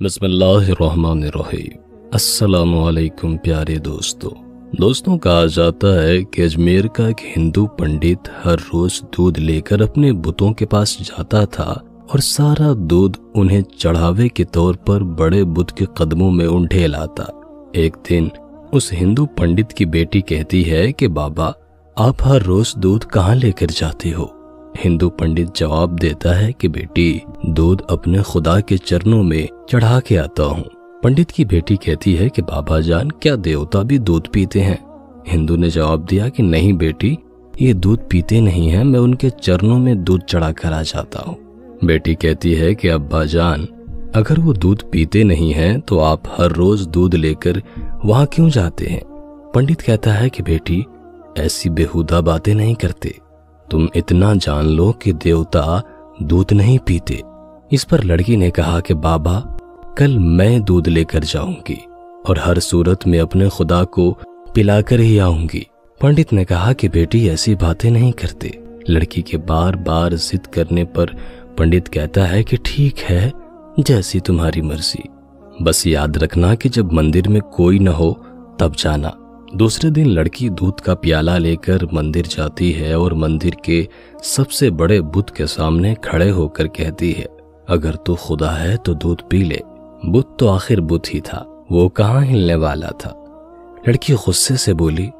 बिस्मिल्लाहिर्रहमानिर्रहीम। अस्सलामुअलैकुम प्यारे दोस्तों, कहा जाता है कि अजमेर का एक हिंदू पंडित हर रोज दूध लेकर अपने बुतों के पास जाता था और सारा दूध उन्हें चढ़ावे के तौर पर बड़े बुत के कदमों में उंढे लाता। एक दिन उस हिंदू पंडित की बेटी कहती है कि बाबा, आप हर रोज दूध कहाँ लेकर जाते हो? हिंदू पंडित जवाब देता है कि बेटी, दूध अपने खुदा के चरणों में चढ़ा के आता हूँ। पंडित की बेटी कहती है कि बाबा जान, क्या देवता भी दूध पीते हैं? हिंदू ने जवाब दिया कि नहीं बेटी, ये दूध पीते नहीं हैं, मैं उनके चरणों में दूध चढ़ा कर आ जाता हूँ। बेटी कहती है कि अब्बा जान, अगर वो दूध पीते नहीं हैं तो आप हर रोज दूध लेकर वहां क्यों जाते हैं? पंडित कहता है कि बेटी, ऐसी बेहुदा बातें नहीं करते, तुम इतना जान लो कि देवता दूध नहीं पीते। इस पर लड़की ने कहा कि बाबा, कल मैं दूध लेकर जाऊंगी और हर सूरत में अपने खुदा को पिलाकर ही आऊंगी। पंडित ने कहा कि बेटी, ऐसी बातें नहीं करते। लड़की के बार बार जिद करने पर पंडित कहता है कि ठीक है, जैसी तुम्हारी मर्जी, बस याद रखना कि जब मंदिर में कोई न हो तब जाना। दूसरे दिन लड़की दूध का प्याला लेकर मंदिर जाती है और मंदिर के सबसे बड़े बुत के सामने खड़े होकर कहती है, अगर तू खुदा है तो दूध पी ले। बुत तो आखिर बुत ही था, वो कहाँ हिलने वाला था। लड़की गुस्से से बोली,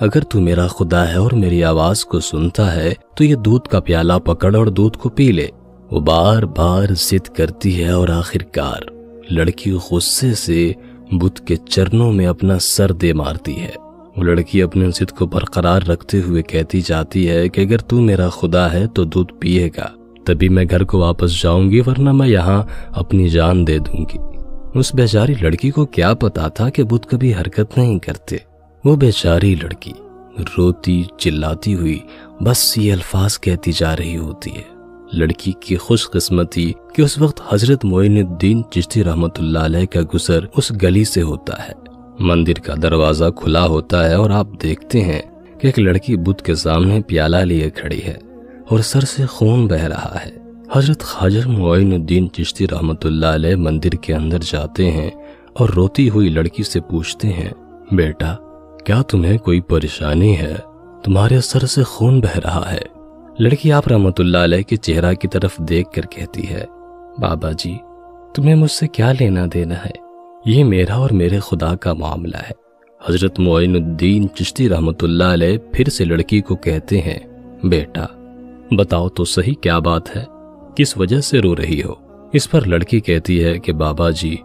अगर तू मेरा खुदा है और मेरी आवाज को सुनता है तो ये दूध का प्याला पकड़ और दूध को पी ले। वो बार बार जिद करती है और आखिरकार लड़की गुस्से से बुत के चरणों में अपना सर दे मारती है। वो लड़की अपने जिद को बरकरार रखते हुए कहती जाती है कि अगर तू मेरा खुदा है तो दूध पिएगा, तभी मैं घर को वापस जाऊंगी, वरना मैं यहाँ अपनी जान दे दूंगी। उस बेचारी लड़की को क्या पता था कि बुत कभी हरकत नहीं करते। वो बेचारी लड़की रोती चिल्लाती हुई बस ये अल्फाज कहती जा रही होती है। लड़की की खुशकिस्मती कि उस वक्त हजरत मोइनुद्दीन चिश्ती रहमतुल्लाह अलैह का गुजर उस गली से होता है। मंदिर का दरवाजा खुला होता है और आप देखते हैं कि एक लड़की बुत के सामने प्याला लिए खड़ी है और सर से खून बह रहा है। हजरत ख्वाजा मोइनुद्दीन चिश्ती रहमतुल्लाह अलैह मंदिर के अंदर जाते हैं और रोती हुई लड़की से पूछते हैं, बेटा, क्या तुम्हें कोई परेशानी है? तुम्हारे सर से खून बह रहा है। लड़की आप रहमतुल्लाह अलैह के चेहरा की तरफ देख कर कहती है, बाबा जी, तुम्हें मुझसे क्या लेना देना है? ये मेरा और मेरे खुदा का मामला है। हजरत मोइनुद्दीन चिश्ती रहमतुल्लाह अलैह फिर से लड़की को कहते हैं, बेटा, बताओ तो सही, क्या बात है, किस वजह से रो रही हो? इस पर लड़की कहती है कि बाबा जी,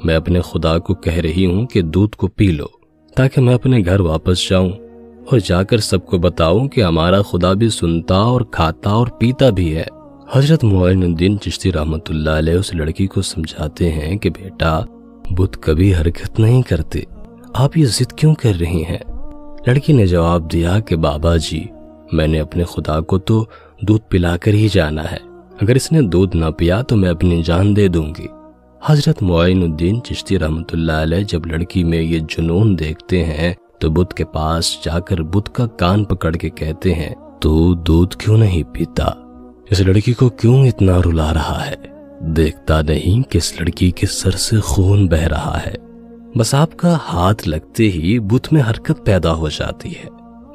मैं अपने खुदा को कह रही हूँ कि दूध को पी लो ताकि मैं अपने घर वापस जाऊं और जाकर सबको बताऊं कि हमारा खुदा भी सुनता और खाता और पीता भी है। हजरत मोइनुद्दीन चिश्ती रहमतुल्लाह अलैह उस लड़की को समझाते हैं कि बेटा, बुत कभी हरकत नहीं करते, आप ये जिद क्यों कर रही हैं? लड़की ने जवाब दिया कि बाबा जी, मैंने अपने खुदा को तो दूध पिलाकर ही जाना है, अगर इसने दूध न पिया तो मैं अपनी जान दे दूंगी। हजरत मोइनुद्दीन चिश्ती रहमतुल्लाह अलैह जब लड़की में ये जुनून देखते हैं तो बुत के पास जाकर बुत का कान पकड़ के कहते हैं, तू दूध क्यों नहीं पीता? इस लड़की को क्यों इतना रुला रहा है? देखता नहीं कि इस लड़की के सर से खून बह रहा है। बस आपका हाथ लगते ही बुत में हरकत पैदा हो जाती है।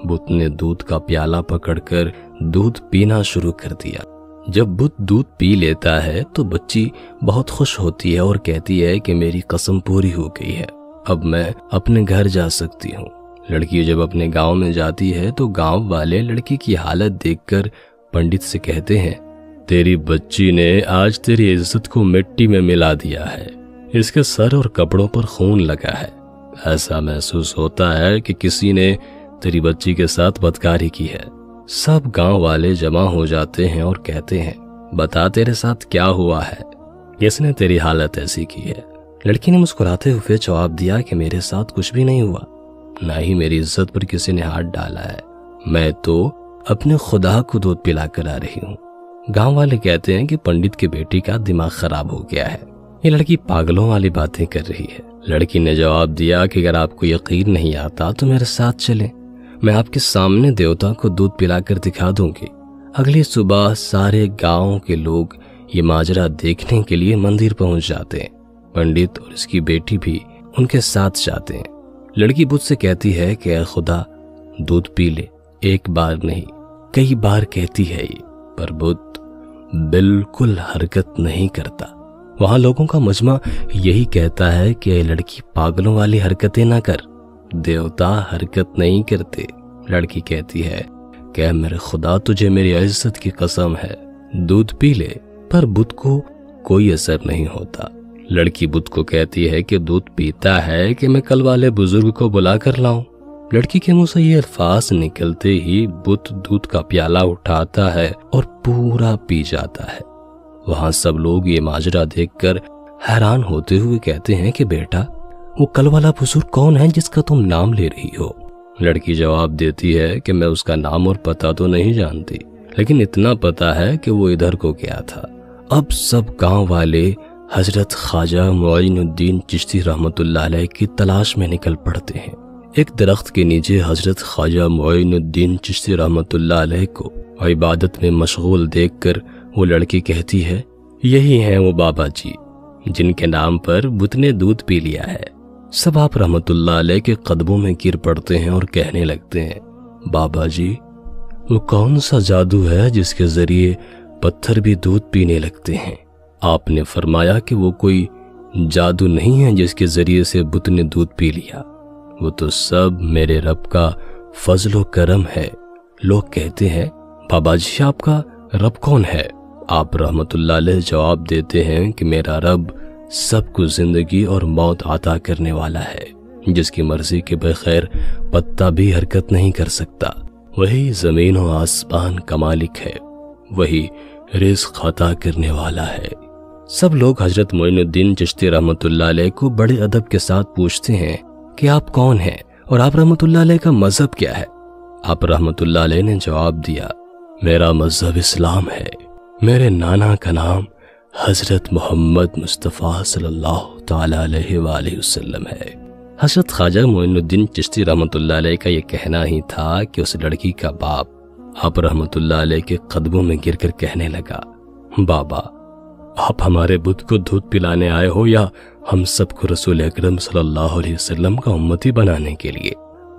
बुत ने दूध का प्याला पकड़कर दूध पीना शुरू कर दिया। जब बुत दूध पी लेता है तो बच्ची बहुत खुश होती है और कहती है कि मेरी कसम पूरी हो गई है, अब मैं अपने घर जा सकती हूँ। लड़की जब अपने गांव में जाती है तो गांव वाले लड़की की हालत देखकर पंडित से कहते हैं, तेरी बच्ची ने आज तेरी इज्जत को मिट्टी में मिला दिया है, इसके सर और कपड़ों पर खून लगा है। ऐसा महसूस होता है कि किसी ने तेरी बच्ची के साथ बदकारी की है। सब गांव वाले जमा हो जाते हैं और कहते हैं, बता तेरे साथ क्या हुआ है, किसने तेरी हालत ऐसी की है? लड़की ने मुस्कुराते हुए जवाब दिया कि मेरे साथ कुछ भी नहीं हुआ, ना ही मेरी इज्जत पर किसी ने हाथ डाला है, मैं तो अपने खुदा को दूध पिला कर आ रही हूँ। गांव वाले कहते हैं कि पंडित की बेटी का दिमाग खराब हो गया है, ये लड़की पागलों वाली बातें कर रही है। लड़की ने जवाब दिया कि अगर आपको यकीन नहीं आता तो मेरे साथ चलें, मैं आपके सामने देवता को दूध पिलाकर दिखा दूंगी। अगली सुबह सारे गांव के लोग ये माजरा देखने के लिए मंदिर पहुंच जाते हैं। पंडित और इसकी बेटी भी उनके साथ जाते हैं। लड़की बुत से कहती है कि ऐ खुदा दूध पी ले। एक बार नहीं कई बार कहती है ये, पर बुत बिल्कुल हरकत नहीं करता। वहां लोगों का मजमा यही कहता है कि ऐ लड़की पागलों वाली हरकतें ना कर, देवता हरकत नहीं करते। लड़की कहती है कि मेरे खुदा तुझे मेरी इज्जत की कसम है, दूध पी ले, पर बुत को कोई असर नहीं होता। लड़की बुत को कहती है कि दूध पीता है कि मैं कल वाले बुजुर्ग को बुला कर लाऊं। लड़की के मुंह से ये अल्फाज निकलते ही बुत दूध का प्याला उठाता है और पूरा पी जाता है। वहां सब लोग ये माजरा देखकर हैरान होते हुए कहते हैं कि बेटा वो कल वाला बुजुर्ग कौन है जिसका तुम नाम ले रही हो? लड़की जवाब देती है कि मैं उसका नाम और पता तो नहीं जानती, लेकिन इतना पता है कि वो इधर को गया था। अब सब गांव वाले हजरत ख्वाजा मुइनुद्दीन चिश्ती रहमतुल्लाह अलैह की तलाश में निकल पड़ते हैं। एक दरख्त के नीचे हजरत ख्वाजा मुइनुद्दीन चिश्ती रहमतुल्लाह अलैह को इबादत में मशगूल देखकर वो लड़की कहती है, यही हैं वो बाबा जी जिनके नाम पर बुत ने दूध पी लिया है। सब आप रहमतुल्लाह अलैह के कदमों में गिर पड़ते हैं और कहने लगते हैं, बाबा जी वो कौन सा जादू है जिसके जरिए पत्थर भी दूध पीने लगते हैं? आपने फरमाया कि वो कोई जादू नहीं है जिसके जरिए से बुत ने दूध पी लिया, वो तो सब मेरे रब का फजलो करम है। लोग कहते हैं, बाबा जी आपका रब कौन है? आप रहमतुल्लाह अलैह जवाब देते हैं कि मेरा रब सबको जिंदगी और मौत अता करने वाला है, जिसकी मर्जी के बगैर पत्ता भी हरकत नहीं कर सकता। वही जमीन और आसमान का मालिक है, वही रिज़्क़ अता करने वाला है। सब लोग हजरत मुइनुद्दीन चिश्ती रहमतुल्लाह अलैह को बड़े अदब के साथ पूछते हैं कि आप कौन हैं और आप रहमतुल्लाह अलैह का मजहब क्या है? आप रहमतुल्लाह अलैह ने जवाब दिया, मेरा मजहब इस्लाम है, मेरे नाना का नाम हजरत मोहम्मद मुस्तफ़ा सल्लल्लाहु तआला अलैहि वसल्लम है। हजरत ख्वाजा मुइनुद्दीन चिश्ती रहमतुल्लाह अलैह का ये कहना ही था कि उस लड़की का बाप आप रहमतुल्लाह अलैह के कदमों में गिरकर कहने लगा, बाबा आप हमारे बुत को दूध पिलाने आए हो या हम सबको रसूल अकरम सल्लल्लाहु अलैहि वसल्लम का उम्मती बनाने के लिए?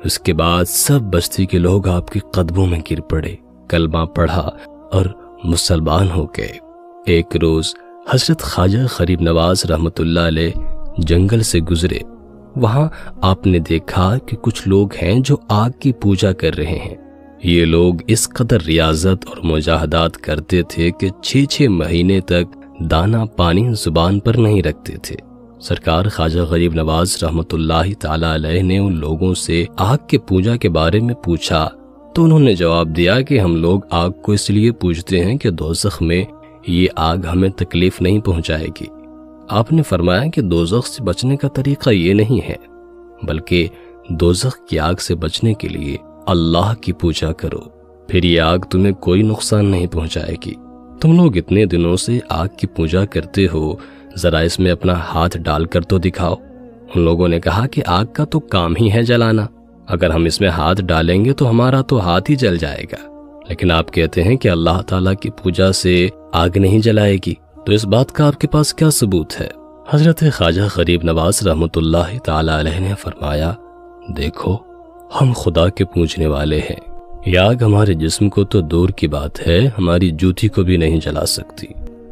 उसके बाद सब बस्ती के लोग आपके कदमों में गिर पड़े, कलमा पढ़ा और मुसलमान हो गए। एक रोज हजरत ख्वाजा गरीब नवाज रहमतुल्लाह अलैह जंगल से गुजरे। वहां आपने देखा कि कुछ लोग हैं जो आग की पूजा कर रहे हैं। ये लोग इस कदर रियाजत और मुजाहदात करते थे कि 6-6 महीने तक दाना पानी जुबान पर नहीं रखते थे। सरकार ख्वाजा गरीब नवाज रहमतुल्लाह ताला अलैह ने उन लोगों से आग के पूजा के बारे में पूछा तो उन्होंने जवाब दिया कि हम लोग आग को इसलिए पूजते हैं कि दोज़ख में ये आग हमें तकलीफ नहीं पहुंचाएगी। आपने फरमाया कि दोज़ख से बचने का तरीका ये नहीं है, बल्कि दोज़ख की आग से बचने के लिए अल्लाह की पूजा करो, फिर ये आग तुम्हें कोई नुकसान नहीं पहुंचाएगी। तुम लोग इतने दिनों से आग की पूजा करते हो, जरा इसमें अपना हाथ डालकर तो दिखाओ। उन लोगों ने कहा कि आग का तो काम ही है जलाना, अगर हम इसमें हाथ डालेंगे तो हमारा तो हाथ ही जल जाएगा। लेकिन आप कहते हैं कि अल्लाह ताला की पूजा से आग नहीं जलाएगी, तो इस बात का आपके पास क्या सबूत है? हजरत ख्वाजा गरीब नवाज रहमतुल्लाह ताला अलैह ने फरमाया, देखो हम खुदा के पूजने वाले हैं, ये आग हमारे जिस्म को तो दूर की बात है, हमारी जूती को भी नहीं जला सकती।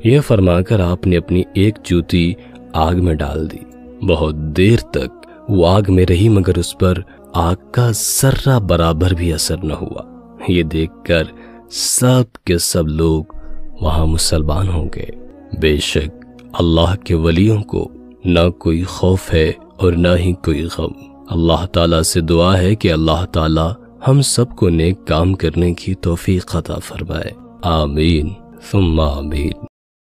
यह फरमाकर आपने अपनी एक जूती आग में डाल दी। बहुत देर तक वो आग में रही, मगर उस पर आग का जर्रा बराबर भी असर न हुआ। ये देखकर सब के सब लोग वहां मुसलमान हो गए। बेशक अल्लाह के वलियों को न कोई खौफ है और न ही कोई गम। अल्लाह ताला से दुआ है कि अल्लाह ताला हम सबको नेक काम करने की तौफीक अता फरमाए। आमीन सुम्मा आमीन।